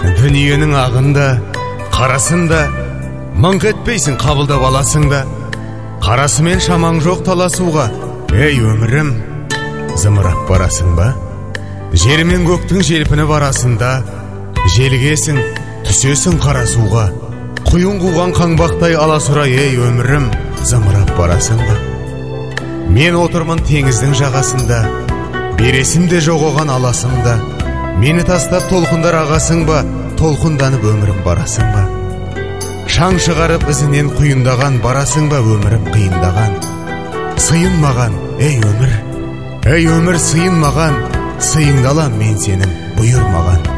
Дүниенің ағында, қарасында, мыңқ етпейсің қабылдап аласың да. Қарасымен шамаң жоқ таласуға, ей өмірім, зымырап барасың ба? Жер мен көктің желпіні барасында, желгесің, түсесің қарасуға. Құйын қуған қаңбақтай аласұра, ей өмірім, зымырап барасың ба? Мен отырмын теңіздің жағасында, бересім де жоқ оған аласың да. Мені тастап толқындар ағасың ба, толқынданып өмірім барасың ба? Шаң шығарып ізінен құйындаған, барасың ба өмірім қиындаған? Сыйын маған, ей өмір, сыйын маған, сыйыңды алам мен сенің, бұйыр маған.